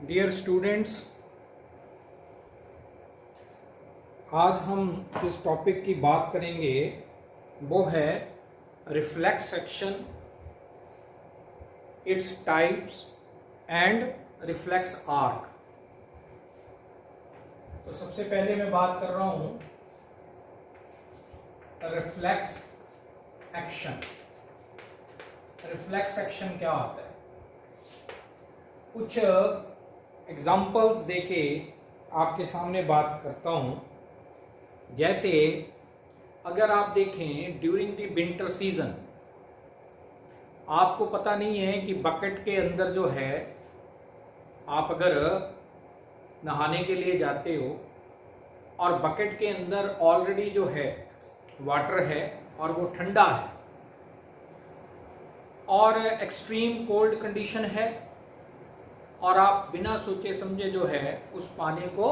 Dear students, आज हम जिस टॉपिक की बात करेंगे वो है reflex action, its types and reflex arc. तो सबसे पहले मैं बात कर रहा हूं रिफ्लेक्स एक्शन। रिफ्लेक्स एक्शन क्या होता है? कुछ एग्जाम्पल्स देके आपके सामने बात करता हूं। जैसे अगर आप देखें ड्यूरिंग द विंटर सीजन, आपको पता नहीं है कि बकेट के अंदर जो है, आप अगर नहाने के लिए जाते हो और बकेट के अंदर ऑलरेडी जो है वाटर है और वो ठंडा है और एक्सट्रीम कोल्ड कंडीशन है और आप बिना सोचे समझे जो है उस पानी को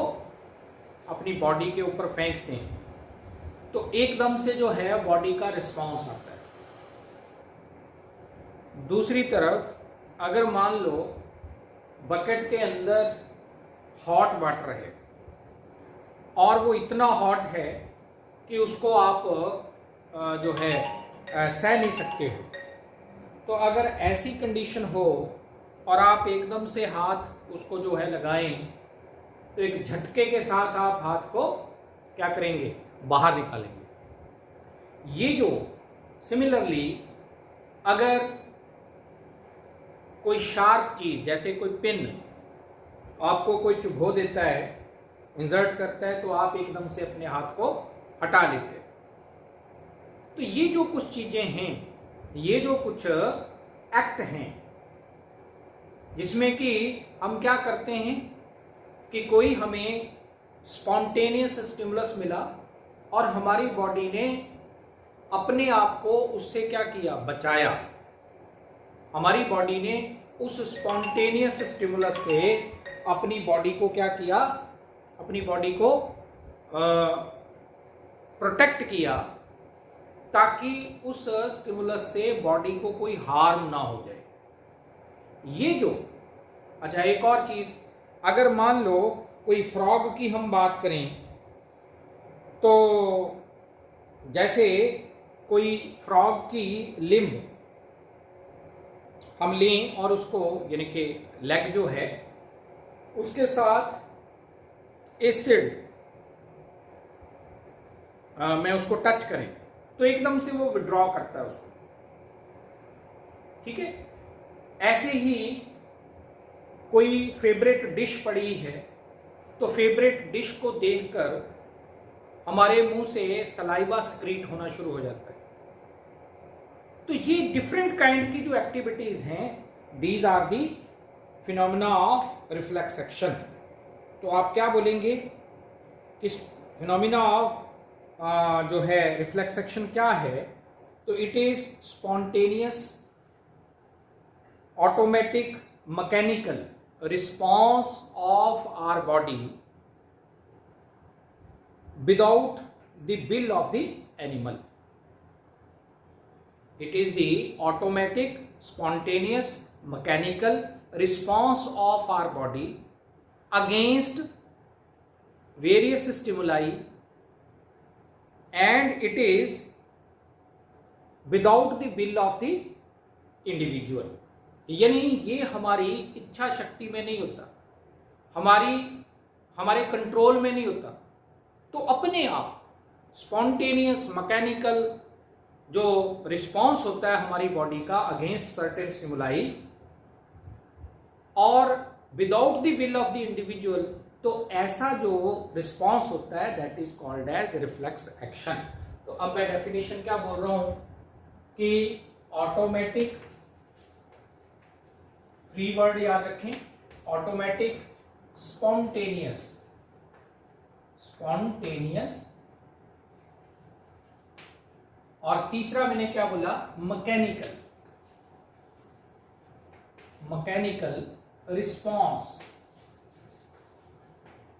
अपनी बॉडी के ऊपर फेंकते हैं, तो एकदम से जो है बॉडी का रिस्पॉन्स आता है। दूसरी तरफ अगर मान लो बकेट के अंदर हॉट वाटर है और वो इतना हॉट है कि उसको आप जो है सह नहीं सकते हो, तो अगर ऐसी कंडीशन हो और आप एकदम से हाथ उसको जो है लगाएं, तो एक झटके के साथ आप हाथ को क्या करेंगे? बाहर निकालेंगे। ये जो सिमिलरली अगर कोई शार्प चीज जैसे कोई पिन आपको कोई चुभो देता है, इंसर्ट करता है, तो आप एकदम से अपने हाथ को हटा लेते हैं। तो ये जो कुछ चीजें हैं, ये जो कुछ एक्ट हैं जिसमें कि हम क्या करते हैं कि कोई हमें स्पॉन्टेनियस स्टिमुलस मिला और हमारी बॉडी ने अपने आप को उससे क्या किया? बचाया। हमारी बॉडी ने उस स्पॉन्टेनियस स्टिमुलस से अपनी बॉडी को क्या किया? अपनी बॉडी को प्रोटेक्ट किया ताकि उस स्टिमुलस से बॉडी को कोई हार्म ना हो जाए। ये जो अच्छा, एक और चीज, अगर मान लो कोई फ्रॉग की हम बात करें, तो जैसे कोई फ्रॉग की लिम्ब हम लें और उसको यानी कि लेग जो है उसके साथ एसिड में उसको टच करें, तो एकदम से वो विड्रॉ करता है उसको। ठीक है? ऐसे ही कोई फेवरेट डिश पड़ी है, तो फेवरेट डिश को देखकर हमारे मुंह से सलाइवा सिक्रीट होना शुरू हो जाता है। तो ये डिफरेंट काइंड की जो एक्टिविटीज हैं, these are the phenomena of reflex action. तो आप क्या बोलेंगे कि फिनोमेना ऑफ जो है रिफ्लेक्स एक्शन क्या है? तो it is spontaneous automatic mechanical response of our body without the will of the animal. It is the automatic, spontaneous, mechanical response of our body against various stimuli, and it is without the will of the individual. यानी ये हमारी इच्छा शक्ति में नहीं होता, हमारे control में नहीं होता। तो अपने आप स्पॉन्टेनियस मैकेनिकल जो रिस्पॉन्स होता है हमारी बॉडी का अगेंस्ट सर्टेन स्टिमुलाई और without the will of the individual, तो ऐसा जो रिस्पॉन्स होता है that is called as reflex action. तो अब मैं डेफिनेशन क्या बोल रहा हूं कि ऑटोमेटिक, थ्री वर्ड याद रखें, ऑटोमेटिक, स्पॉन्टेनियस और तीसरा मैंने क्या बोला? Mechanical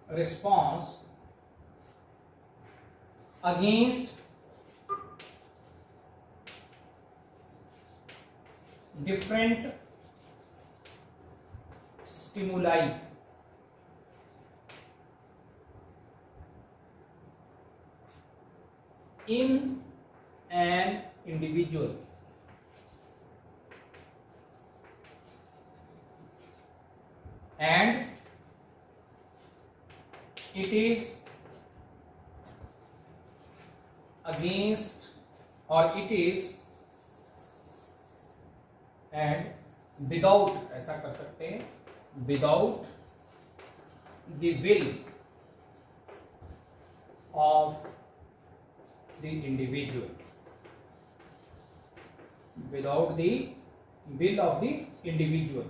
response against different stimuli. in an individual. And it is against, or it is and without, ऐसा कर सकते हैं, without the will of the individual, without the will of the individual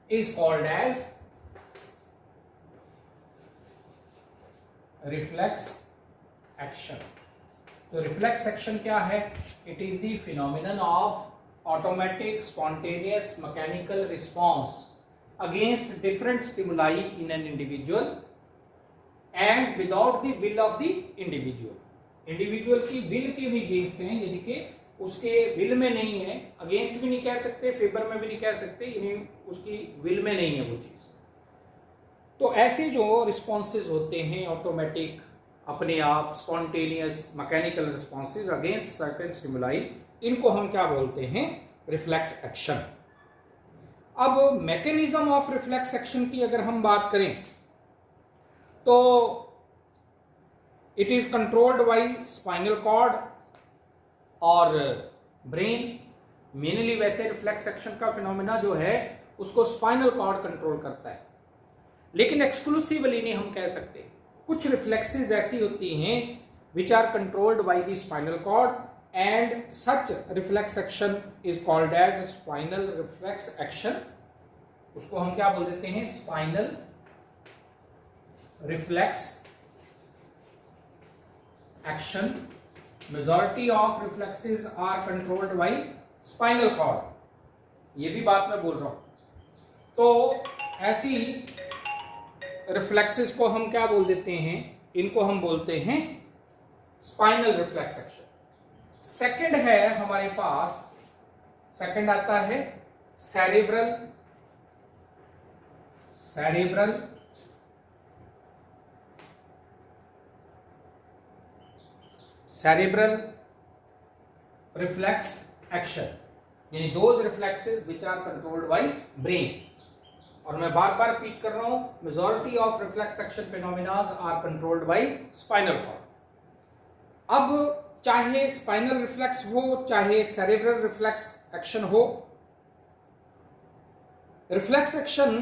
is called as reflex action. तो reflex action क्या है? It is the phenomenon of automatic spontaneous mechanical response against different stimuli in an individual and without the will of the individual. Individual की will के भी against हैं, यदि कि उसके विल में नहीं है, अगेंस्ट भी नहीं कह सकते, फेवर में भी नहीं कह सकते, यानी उसकी विल में नहीं है वो चीज। तो ऐसे जो रिस्पॉन्सेज होते हैं ऑटोमेटिक, अपने आप spontaneous mechanical responses against certain stimuli, इनको हम क्या बोलते हैं? Reflex action. अब मैकेनिज्म ऑफ रिफ्लेक्स एक्शन की अगर हम बात करें तो it is controlled by spinal cord और ब्रेन। मेनली वैसे रिफ्लेक्स एक्शन का फिनोमेना जो है उसको स्पाइनल कॉर्ड कंट्रोल करता है, लेकिन एक्सक्लूसिवली नहीं हम कह सकते। कुछ रिफ्लेक्सेस ऐसी होती हैं which are controlled by the spinal cord and such reflex action is called as spinal reflex action. उसको हम क्या बोल देते हैं? Spinal reflex action. Majority of reflexes are controlled by spinal cord, ये भी बात मैं बोल रहा हूं। तो ऐसी रिफ्लेक्सेस को हम क्या बोल देते हैं? इनको हम बोलते हैं स्पाइनल रिफ्लेक्स एक्शन। सेकंड है हमारे पास, सेकंड आता है सेरेब्रल रिफ्लेक्स एक्शन, यानी those reflexes which are controlled by brain. और मैं बार बार रिपीट कर रहा हूं, majority of reflex action phenomenas are controlled by spinal cord. अब चाहे स्पाइनल रिफ्लेक्स हो चाहे सेरेब्रल रिफ्लेक्स एक्शन हो, रिफ्लेक्स एक्शन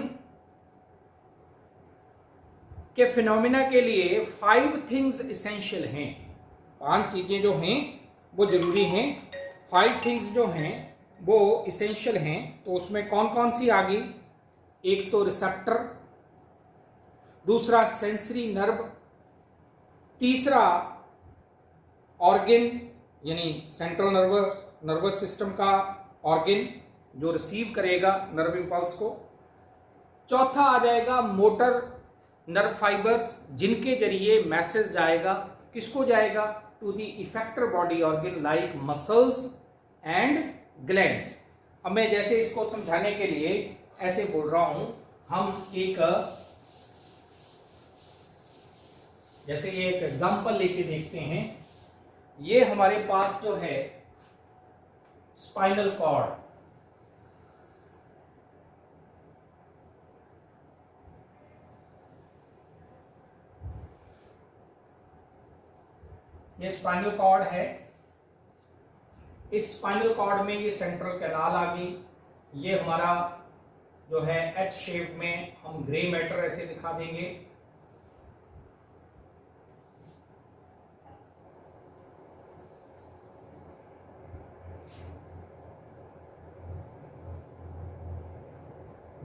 के फिनोमिना के लिए 5 थिंग्स इसेंशियल हैं। 5 चीजें जो हैं वो जरूरी हैं। 5 थिंग्स जो हैं वो इसेंशियल हैं। तो उसमें कौन कौन सी आ गई? एक तो रिसेप्टर, दूसरा सेंसरी नर्व, तीसरा ऑर्गन यानी सेंट्रल नर्वस सिस्टम का ऑर्गन जो रिसीव करेगा नर्व इंपल्स को, चौथा आ जाएगा मोटर नर्व फाइबर्स जिनके जरिए मैसेज जाएगा, किसको जाएगा? To the effector body organ like muscles and glands. अब मैं जैसे इसको समझाने के लिए ऐसे बोल रहा हूं, हम एक जैसे ये एक एग्जांपल लेके देखते हैं। ये हमारे पास जो है स्पाइनल कॉर्ड, ये स्पाइनल कॉर्ड है। इस स्पाइनल कॉर्ड में ये सेंट्रल कैनाल आ गई। ये हमारा जो है एच शेप में हम ग्रे मैटर ऐसे दिखा देंगे।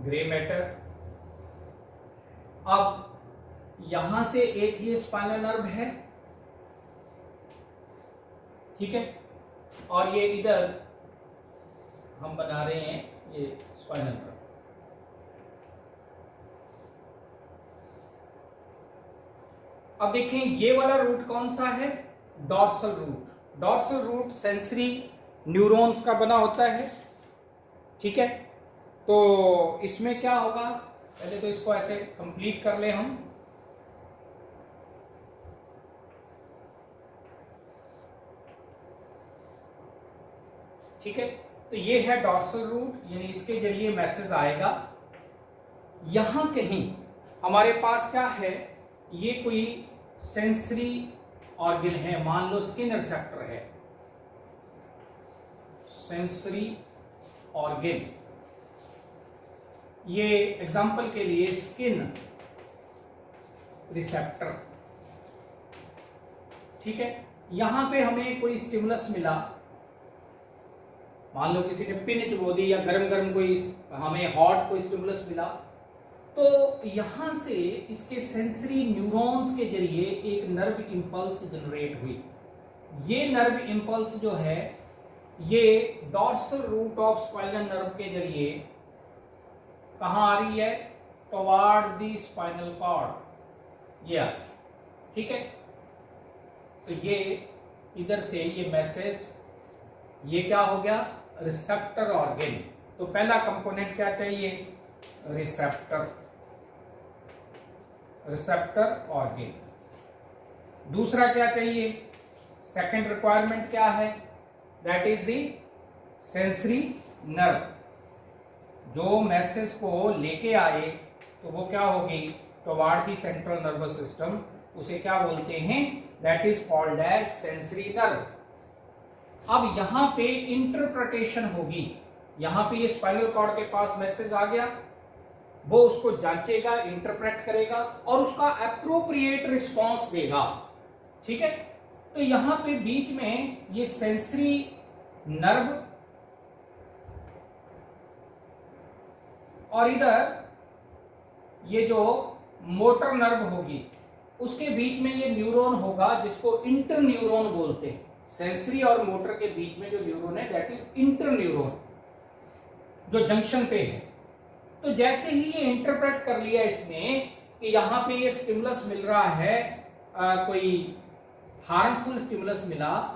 Grey matter. अब यहां से एक ये स्पाइनल नर्व है, ठीक है, और ये इधर हम बना रहे हैं ये स्पाइनल नर्व। अब देखें ये वाला रूट कौन सा है? Dorsal root. Dorsal root sensory neurons का बना होता है, ठीक है। तो इसमें क्या होगा, पहले तो इसको ऐसे कंप्लीट कर ले हम। ठीक है, तो ये है डॉर्सल रूट, यानी इसके जरिए मैसेज आएगा। यहां कहीं हमारे पास क्या है, ये कोई सेंसरी ऑर्गन है, मान लो स्किन रिसेप्टर है, सेंसरी ऑर्गन, ये एग्जांपल के लिए स्किन रिसेप्टर, ठीक है। यहां पे हमें कोई स्टिमुलस मिला, मान लो किसी ने पिन चुभो दी या गरम गरम कोई हमें हॉट कोई स्टिमुलस मिला, तो यहां से इसके सेंसरी न्यूरॉन्स के जरिए एक नर्व इंपल्स जनरेट हुई। ये नर्व इंपल्स जो है ये dorsal root of spinal nerve के जरिए कहां आ रही है, टुवर्ड्स द स्पाइनल कॉर्ड, ये ठीक है। तो ये इधर से ये मैसेज, ये क्या हो गया, रिसेप्टर ऑर्गन। तो पहला कंपोनेंट क्या चाहिए, रिसेप्टर, रिसेप्टर ऑर्गन। दूसरा क्या चाहिए, सेकंड रिक्वायरमेंट क्या है, that is the sensory nerve. जो मैसेज को लेके आए तो वो क्या होगी, toward the central nervous system, उसे क्या बोलते हैं, that is called as sensory nerve. अब यहां पे इंटरप्रिटेशन होगी, यहां पे ये स्पाइनल कॉर्ड के पास मैसेज आ गया, वो उसको जांचेगा, इंटरप्रेट करेगा और उसका एप्रोप्रिएट रिस्पॉन्स देगा, ठीक है। तो यहां पे बीच में ये सेंसरी नर्व और इधर ये जो मोटर नर्व होगी, उसके बीच में ये न्यूरॉन होगा जिसको इंटर न्यूरॉन बोलते हैं। सेंसरी और मोटर के बीच में जो न्यूरॉन है दैट इज इंटर न्यूरॉन, जो जंक्शन पे है। तो जैसे ही ये इंटरप्रेट कर लिया इसने कि यहां पे ये स्टिमुलस मिल रहा है, कोई हार्मफुल स्टिमुलस मिला,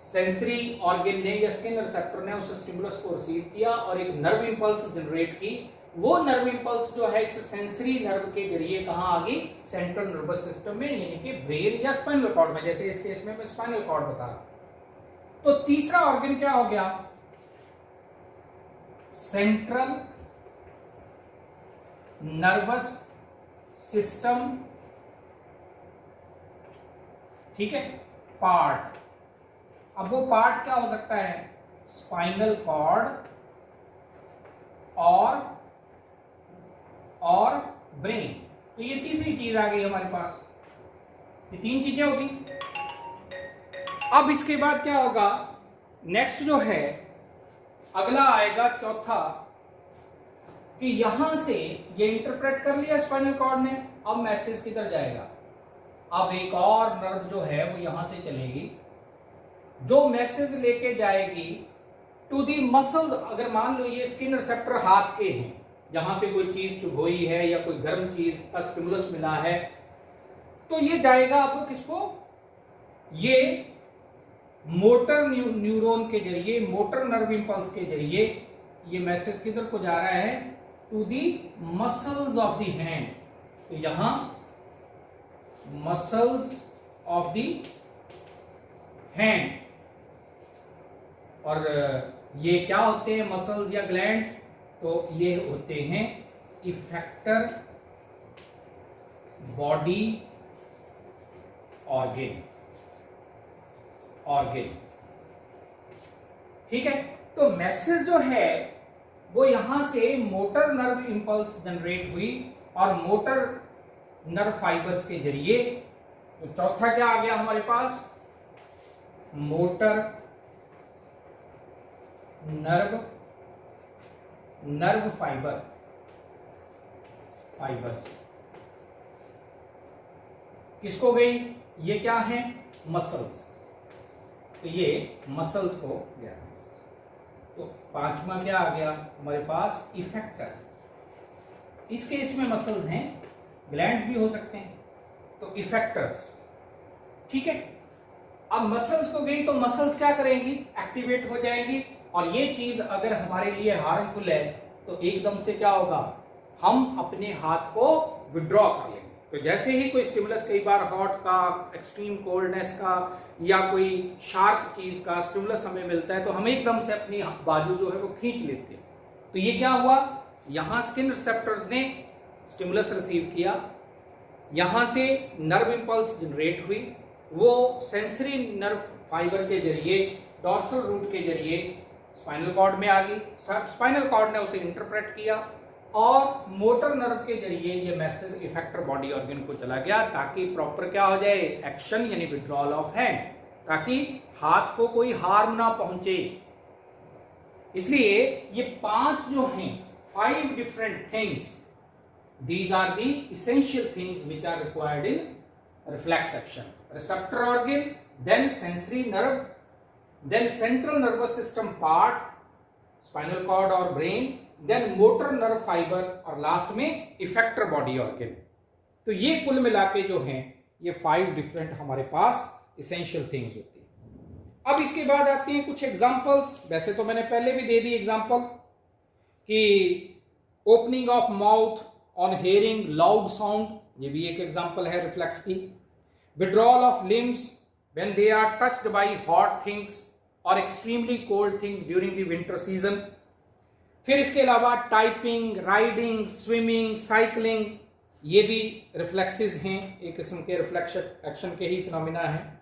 सेंसरी ऑर्गन ने या स्किन रिसेप्टर ने उस स्टिमुलस को रिसीव किया और एक नर्व इंपल्स जनरेट की। वो नर्व इंपल्स जो है इस सेंसरी नर्व के जरिए कहां आ गई, सेंट्रल नर्वस सिस्टम में, यानी कि ब्रेन या स्पाइनल कॉर्ड में, जैसे इस केस में मैं स्पाइनल कॉर्ड बता रहा हूं। तो तीसरा ऑर्गन क्या हो गया, सेंट्रल नर्वस सिस्टम, ठीक है, पार्ट। अब वो पार्ट क्या हो सकता है, स्पाइनल कॉर्ड और ब्रेन। तो ये तीसरी चीज आ गई हमारे पास, ये तीन चीजें होगी। अब इसके बाद क्या होगा, नेक्स्ट जो है अगला आएगा चौथा, कि यहां से ये इंटरप्रेट कर लिया स्पाइनल कॉर्ड ने, अब मैसेज किधर जाएगा, अब एक और नर्व जो है वो यहां से चलेगी, जो मैसेज लेके जाएगी टू दी मसल्स। अगर मान लो ये स्किन रिसेप्टर हाथ के हैं, जहां पे कोई चीज चुभोई है या कोई गर्म चीज का स्टिमुलस मिला है, तो ये जाएगा आपको किसको, ये मोटर न्यूरॉन के जरिए, मोटर नर्व इंपल्स के जरिए ये मैसेज किधर को जा रहा है, to the muscles of the hand. तो यहां मसल्स ऑफ द हैंड, और ये क्या होते हैं मसल्स या ग्लैंड्स, तो ये होते हैं इफेक्टर बॉडी ऑर्गन, ठीक है। तो मैसेज जो है वो यहां से मोटर नर्व इंपल्स जनरेट हुई और मोटर नर्व फाइबर्स के जरिए। तो चौथा क्या आ गया हमारे पास, मोटर नर्व फाइबर्स किसको गई, ये क्या है, मसल्स। तो ये मसल्स को गया। तो पांचवा क्या आ गया हमारे पास, इफेक्टर। इस केस में मसल्स हैं, ग्लैंड भी हो सकते हैं, तो इफेक्टर्स, ठीक है। अब मसल्स को गई तो मसल्स क्या करेंगी, एक्टिवेट हो जाएंगी, और ये चीज अगर हमारे लिए हार्मफुल है तो एकदम से क्या होगा, हम अपने हाथ को विड्रॉ कर लेंगे, तो जैसे ही कोई स्टिमुलस, कई बार हॉट का, एक्सट्रीम कोल्डनेस का या कोई शार्प चीज का स्टिमुलस हमें मिलता है तो हम एकदम से अपनी बाजू जो है वो खींच लेते हैं। तो ये क्या हुआ, यहां स्किन रिसेप्टर्स ने स्टिमुलस रिसीव किया, यहां से नर्व इंपल्स जनरेट हुई, वो सेंसरी नर्व फाइबर के जरिए, डॉर्सल रूट के जरिए स्पाइनल कॉर्ड में आ गई। स्पाइनल कॉर्ड ने उसे इंटरप्रेट किया और मोटर नर्व के जरिए ये मैसेज इफेक्टर बॉडी ऑर्गन को चला गया, ताकि प्रॉपर क्या हो जाए, एक्शन यानी विड्रॉल ऑफ हैंड, ताकि हाथ को कोई हार्म ना पहुंचे। इसलिए ये 5 जो हैं, 5 different things, these are the essential things which are required in reflex action. Receptor organ, then sensory nerve, then central nervous system part, spinal cord or brain, then motor nerve fiber और last में effector body organ। तो ये कुल मिलाके जो हैं ये 5 different हमारे पास essential things होती हैं। अब इसके बाद आती हैं कुछ एग्जांपल्स। वैसे तो मैंने पहले भी दे दी एग्जांपल कि opening of mouth on hearing loud sound, ये भी एक एग्जांपल है रिफ्लेक्स की। Withdrawal of limbs when they are touched by hot things और extremely cold things during the winter season. फिर इसके अलावा टाइपिंग, राइडिंग, स्विमिंग, साइकिलिंग, ये भी रिफ्लेक्सेस हैं, एक किस्म के रिफ्लेक्स एक्शन के ही फिनोमिना हैं।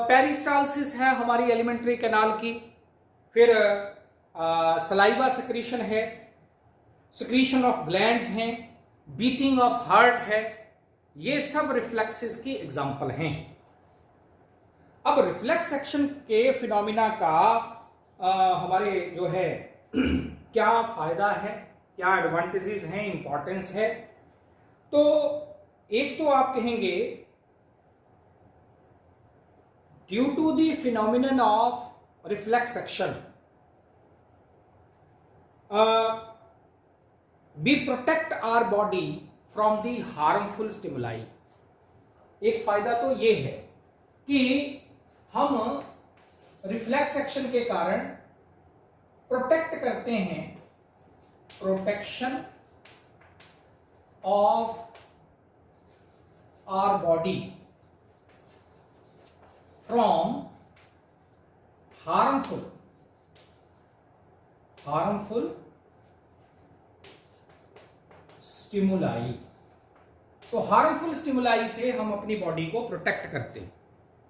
पेरिस्टाल्सिस है हमारी एलिमेंट्री कैनाल की। फिर सलाइवा सिक्रीशन है, सिक्रीशन ऑफ ग्लैंड्स हैं, बीटिंग ऑफ हार्ट है, ये सब रिफ्लेक्सेस की एग्जांपल हैं। अब रिफ्लेक्स एक्शन के फिनोमिना का हमारे जो है क्या फायदा है, क्या एडवांटेजेस हैं, इंपॉर्टेंस है। तो एक तो आप कहेंगे due to the phenomenon of reflex action we protect our body from the harmful stimuli। एक फायदा तो ये है कि हम रिफ्लेक्स एक्शन के कारण प्रोटेक्ट करते हैं, protection of our body from harmful stimuli. तो हार्मफुल स्टिमुलाई से हम अपनी बॉडी को प्रोटेक्ट करते हैं,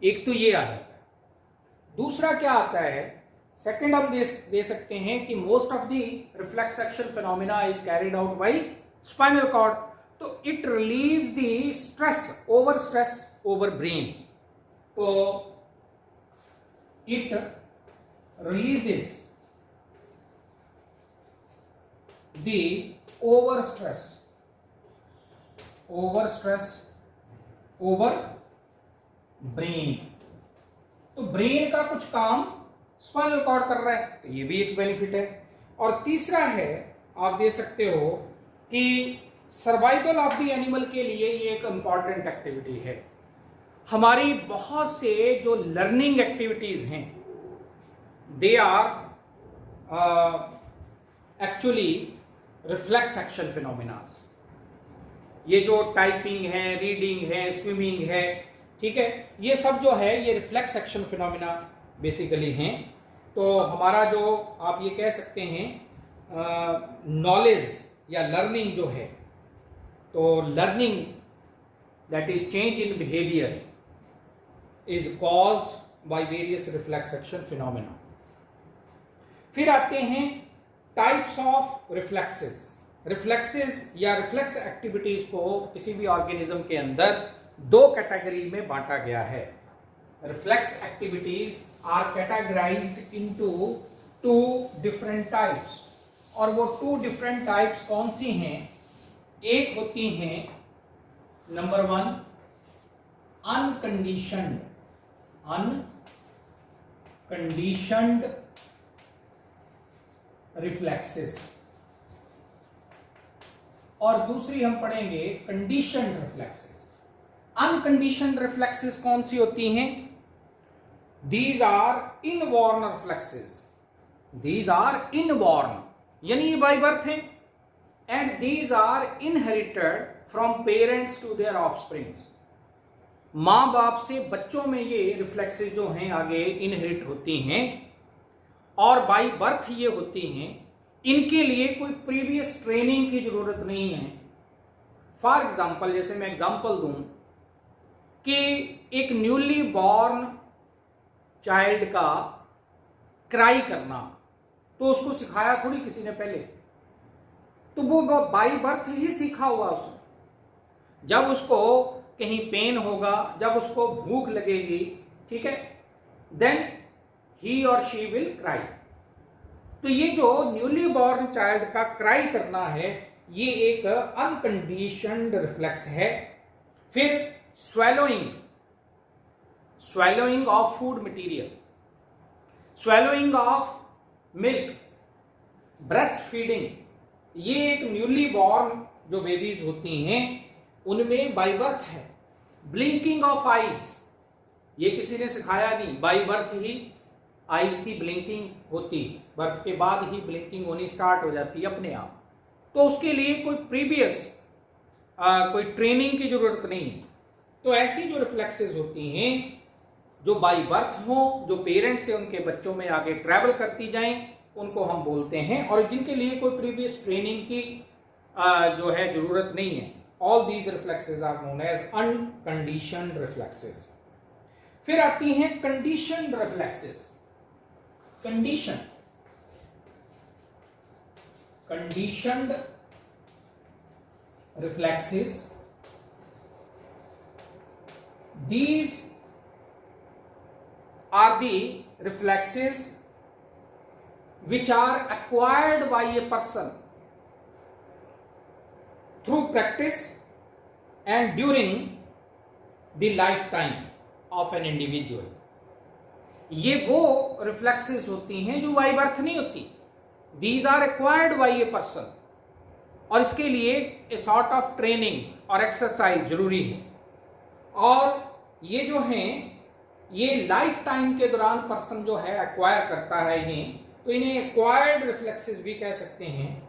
एक तो ये आ जाता है। दूसरा क्या आता है, सेकंड हम दे सकते हैं कि most of the reflex action phenomena is carried out by spinal cord. तो it relieves the stress over brain. तो it releases the over stress over brain. तो ब्रेन का कुछ काम स्पाइनल कॉर्ड कर रहा है, तो ये भी एक बेनिफिट है। और तीसरा है, आप दे सकते हो कि सर्वाइवल ऑफ द एनिमल के लिए ये एक इंपॉर्टेंट एक्टिविटी है। हमारी बहुत से जो लर्निंग एक्टिविटीज हैं they are actually reflex action phenomenas. ये जो टाइपिंग है, रीडिंग है, स्विमिंग है, ठीक है, ये सब जो है ये रिफ्लेक्स एक्शन फिनोमिना बेसिकली हैं। तो हमारा जो आप ये कह सकते हैं नॉलेज या लर्निंग जो है, तो learning that is change in behaviour is caused by various reflex action phenomena. फिर आते हैं टाइप्स ऑफ रिफ्लेक्सेस या रिफ्लेक्स एक्टिविटीज को किसी भी ऑर्गेनिज्म के अंदर 2 कैटेगरी में बांटा गया है। Reflex activities are categorized into 2 different types. और वो 2 डिफरेंट टाइप्स कौन सी हैं? एक होती हैं नंबर 1 अनकंडीशनड रिफ्लेक्सेस, और दूसरी हम पढ़ेंगे कंडीशनड रिफ्लेक्सेस। अनकंडीशनड रिफ्लेक्सेस कौन सी होती हैं? These are inborn reflexes, these are inborn यानी ये बाय बर्थ है, and these are inherited from parents to their offsprings. माँ बाप से बच्चों में ये रिफ्लेक्सेस जो हैं आगे इनहेरिट होती हैं और बाय बर्थ ये होती हैं। इनके लिए कोई प्रीवियस ट्रेनिंग की जरूरत नहीं है। फॉर एग्जाम्पल, जैसे मैं एग्जाम्पल दूं कि एक न्यूली बॉर्न चाइल्ड का क्राई करना, तो उसको सिखाया थोड़ी किसी ने पहले, तो वो बाय बर्थ ही सीखा हुआ उसने। जब उसको कहीं पेन होगा, जब उसको भूख लगेगी, ठीक है, देन ही और शी विल क्राई। तो ये जो न्यूली बॉर्न चाइल्ड का क्राई करना है, ये एक अनकंडीशनड रिफ्लेक्स है। फिर swallowing of food material, swallowing of milk, breast feeding, ये एक न्यूली बॉर्न जो बेबीज होती हैं उनमें बाय बर्थ है। ब्लिंकिंग ऑफ आईज, ये किसी ने सिखाया नहीं, बाय बर्थ ही आईज की ब्लिंकिंग होती, बर्थ के बाद ही ब्लिंकिंग होनी स्टार्ट हो जाती है अपने आप। तो उसके लिए कोई प्रीवियस कोई ट्रेनिंग की जरूरत नहीं। तो ऐसी जो रिफ्लेक्सेस होती हैं जो बाय बर्थ हो, जो पेरेंट्स से उनके बच्चों में आगे ट्रैवल करती जाएं, उनको हम बोलते हैं, और जिनके लिए कोई प्रीवियस ट्रेनिंग की जो है जरूरत नहीं है। All these reflexes are known as unconditioned reflexes. फिर आती हैं conditioned reflexes. Conditioned reflexes, these are the reflexes which are acquired by a person through practice and during the lifetime of an individual। ये वो reflexes होती हैं जो by birth नहीं होती। these are acquired by a person, और इसके लिए ए सॉर्ट ऑफ ट्रेनिंग और एक्सरसाइज जरूरी है। और ये जो हैं ये लाइफ टाइम के दौरान पर्सन जो है एक्वायर करता है इन्हें, तो इन्हें एक्वायर्ड रिफ्लेक्सेस भी कह सकते हैं।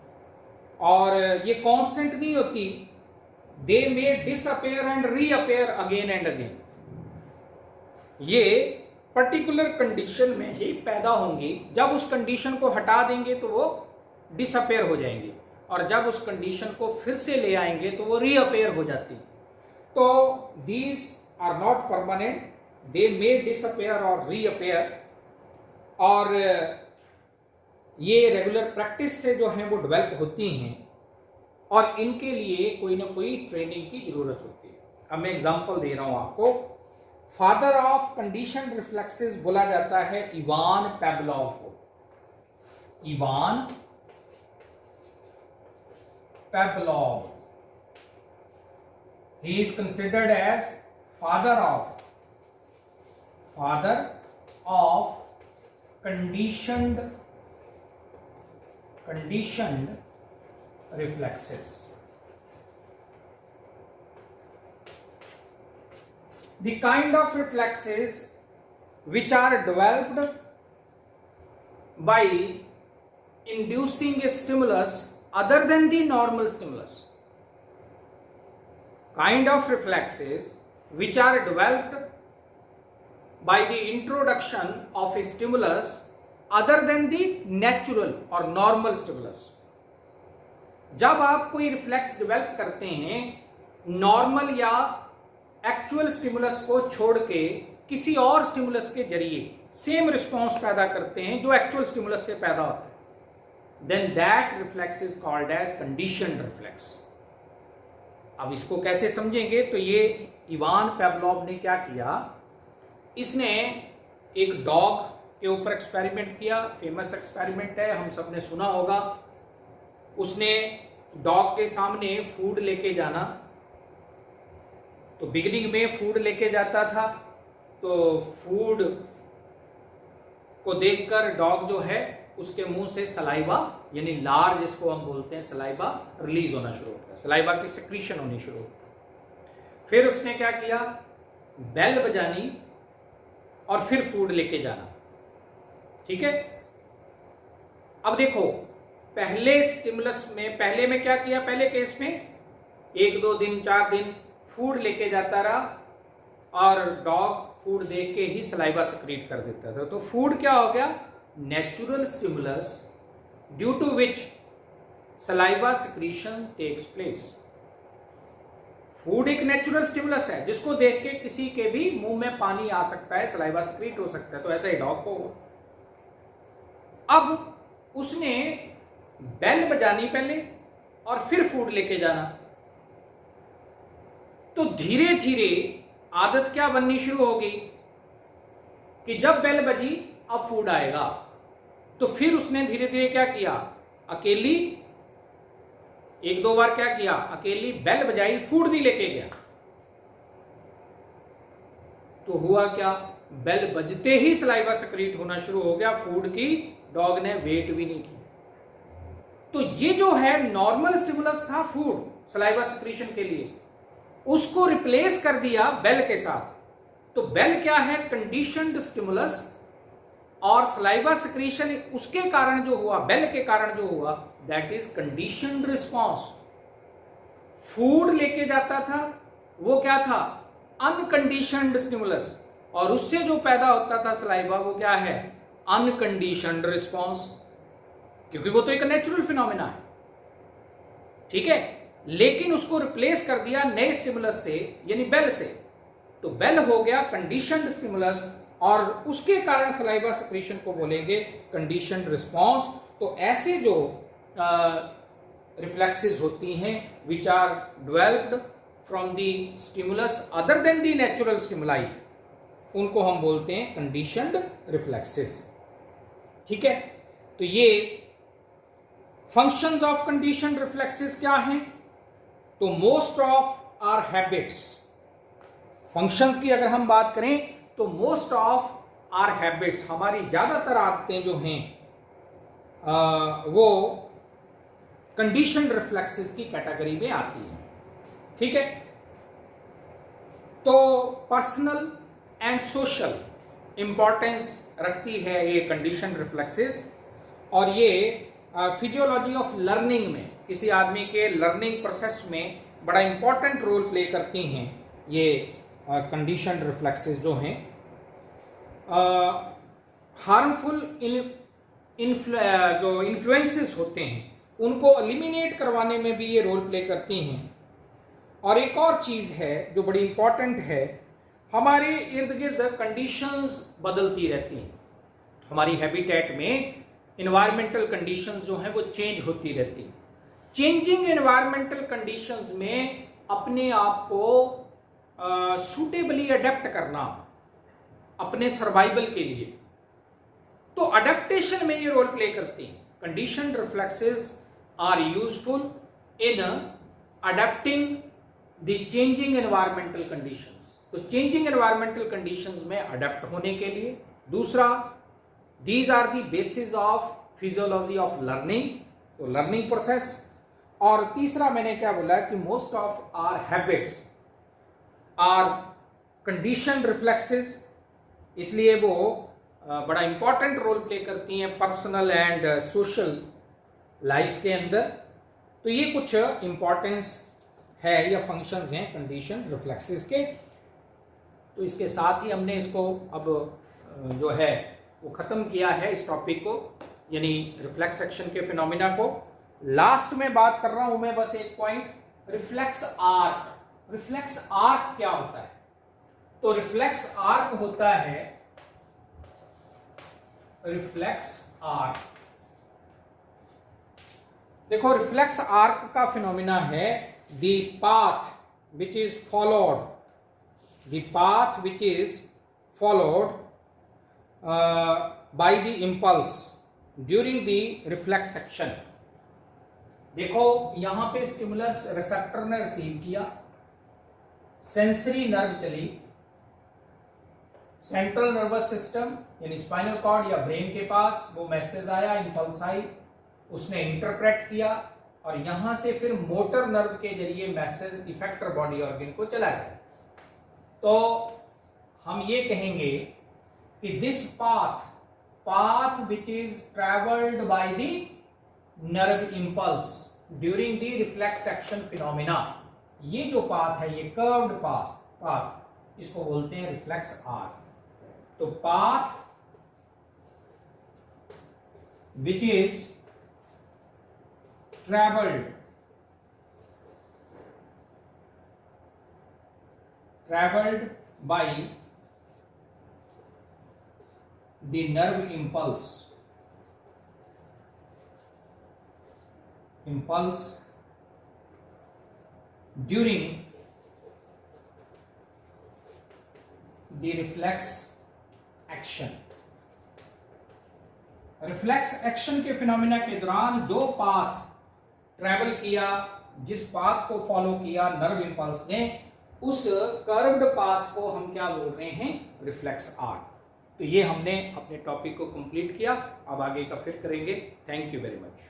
और ये कांस्टेंट नहीं होती, they may disappear and reappear again and again. ये पर्टिकुलर कंडीशन में ही पैदा होंगी, जब उस कंडीशन को हटा देंगे तो वो डिसअपेयर हो जाएंगे, और जब उस कंडीशन को फिर से ले आएंगे तो वो रीअपेयर हो जाती। तो these are not permanent, they may disappear और रीअपेयर, और ये रेगुलर प्रैक्टिस से जो है वो डेवलप होती हैं, और इनके लिए कोई ना कोई ट्रेनिंग की जरूरत होती है। अब मैं एग्जांपल दे रहा हूं आपको। फादर ऑफ कंडीशनड रिफ्लेक्सेस बोला जाता है इवान पेवलोव को। Ivan Pavlov, he is considered as father of conditioned reflexes। The kind of reflexes which are developed by inducing a stimulus other than the normal stimulus, kind of reflexes which are developed by the introduction of a stimulus other than the natural or normal stimulus। जब आप कोई reflex develop करते हैं normal या actual stimulus को छोड़ के किसी और स्टिमुलस के जरिए सेम रिस्पॉन्स पैदा करते हैं जो एक्चुअल स्टिमुलस से पैदा होता है, then that reflex is called as conditioned reflex। अब इसको कैसे समझेंगे, तो ये इवान पेवलोव ने क्या किया, इसने एक डॉग के ऊपर एक्सपेरिमेंट किया। फेमस एक्सपेरिमेंट है, हम सब ने सुना होगा। उसने डॉग के सामने फूड लेके जाना, तो बिगिनिंग में फूड लेके जाता था, तो फूड को देखकर डॉग जो है उसके मुंह से सलाइवा यानी लार जिसको हम बोलते हैं सलाइवा रिलीज होना शुरू होता है, सलाइवा की सिक्रीशन होनी शुरू होती है। फिर उसने क्या किया, बेल बजानी और फिर फूड लेके जाना। ठीक है, अब देखो पहले स्टिमुलस में, पहले में क्या किया, पहले केस में 1 2 दिन 4 दिन फूड लेके जाता रहा और डॉग फूड देख के ही सलाइवा सिक्रीट कर देता था। तो फूड क्या हो गया? Natural stimulus due to which saliva secretion takes place. Food एक नेचुरल स्टिमुलस है जिसको देख के किसी के भी मुंह में पानी आ सकता है, सलाइवा सिक्रीट हो सकता है। तो ऐसा ही डॉग को हुआ। अब उसने बेल बजानी पहले और फिर फूड लेके जाना, तो धीरे धीरे आदत क्या बननी शुरू होगी कि जब बेल बजी अब फूड आएगा। तो फिर उसने धीरे धीरे क्या किया, अकेली 1 2 बार क्या किया, अकेली बेल बजाई, फूड भी लेके गया। तो हुआ क्या, बेल बजते ही सलाइवा सिक्रीट होना शुरू हो गया फूड की, डॉग ने वेट भी नहीं किया। तो ये जो है नॉर्मल स्टिमुलस था फूड सलाइवा सिक्रीशन के लिए, उसको रिप्लेस कर दिया बेल के साथ। तो बेल क्या है, कंडीशनड स्टिमुलस, और सलाइवा सिक्रीशन उसके कारण जो हुआ, बेल के कारण जो हुआ, that is conditioned response. Food लेके जाता था वो क्या था, अनकंडीशनड स्टिमुलस, और उससे जो पैदा होता था सलाइवा वो क्या है, अनकंडीशनड रिस्पॉन्स, क्योंकि वो तो एक नेचुरल फिनोमेना है। ठीक है, लेकिन उसको रिप्लेस कर दिया नए स्टिमुलस से, यानी बेल से। तो बेल हो गया कंडीशनड स्टिमुलस, और उसके कारण सलाइवा सिक्रीशन को बोलेंगे कंडीशनड रिस्पॉन्स। तो ऐसे जो रिफ्लेक्सेस होती हैं which are developed from the stimulus other than the natural stimuli, उनको हम बोलते हैं कंडीशनड रिफ्लेक्सेस। ठीक है, तो ये फंक्शंस ऑफ कंडीशनड रिफ्लेक्सेस क्या हैं? तो most of are habits, functions की अगर हम बात करें तो मोस्ट ऑफ आर हैबिट्स, हमारी ज्यादातर आदतें जो हैं वो कंडीशनड रिफ्लेक्सेस की कैटेगरी में आती हैं। ठीक है, तो पर्सनल एंड सोशल इंपॉर्टेंस रखती है ये कंडीशनड रिफ्लेक्सेस, और ये फिजियोलॉजी ऑफ लर्निंग में, किसी आदमी के लर्निंग प्रोसेस में बड़ा इंपॉर्टेंट रोल प्ले करती हैं ये कंडीशनड रिफ्लेक्सेस जो हैं। हार्मफुल जो इन्फ्लुएंसेस होते हैं उनको एलिमिनेट करवाने में भी ये रोल प्ले करती हैं। और एक और चीज़ है जो बड़ी इंपॉर्टेंट है, हमारे इर्द गिर्द कंडीशंस बदलती रहती हैं, हमारी हैबिटेट में इन्वायरमेंटल कंडीशंस जो हैं वो चेंज होती रहती हैं। चेंजिंग एनवायरमेंटल कंडीशंस में अपने आप को सूटेबली अडेप्ट करना अपने सर्वाइवल के लिए, तो अडेप्टेशन में ये रोल प्ले करती हैं। Conditioned reflexes are useful in adapting the changing environmental conditions. तो चेंजिंग एनवायरमेंटल कंडीशंस में अडेप्ट होने के लिए। दूसरा, these are the basis of physiology of learning, तो लर्निंग प्रोसेस। और तीसरा मैंने क्या बोला कि most of are habits are conditioned reflexes, इसलिए वो बड़ा इंपॉर्टेंट रोल प्ले करती हैं पर्सनल एंड सोशल लाइफ के अंदर। तो ये कुछ इंपॉर्टेंस है या फंक्शंस हैं कंडीशन रिफ्लेक्सेस के। तो इसके साथ ही हमने इसको अब जो है वो ख़त्म किया है इस टॉपिक को, यानी रिफ्लेक्स एक्शन के फिनोमिना को। लास्ट में बात कर रहा हूं मैं बस एक point, reflex arc. Reflex arc क्या होता है? तो रिफ्लेक्स आर्क होता है, रिफ्लेक्स आर्क, देखो रिफ्लेक्स आर्क का फिनोमिना है the path which is followed, the path which is followed by the impulse during the reflex action. देखो यहां पे स्टिमुलस रिसेप्टर ने रिसीव किया, सेंसरी नर्व चली, सेंट्रल नर्वस सिस्टम यानी स्पाइनल कॉर्ड या ब्रेन के पास वो मैसेज आया, इंपल्स आई, उसने इंटरप्रेट किया, और यहां से फिर मोटर नर्व के जरिए मैसेज इफेक्टर बॉडी ऑर्गन को चला गया। तो हम ये कहेंगे कि this path which is travelled by the nerve impulse during the reflex action phenomena, ये जो पाथ है, ये कर्व्ड पाथ, इसको बोलते हैं रिफ्लेक्स आर्क। तो path which is traveled by the nerve impulse during the reflex action। Reflex action के phenomena के दौरान जो पाथ ट्रेवल किया, जिस पाथ को फॉलो किया नर्व इंपल्स ने, उस कर्व्ड पाथ को हम क्या बोल रहे हैं? Reflex arc. तो ये हमने अपने टॉपिक को कंप्लीट किया, अब आगे का फिर करेंगे। Thank you very much.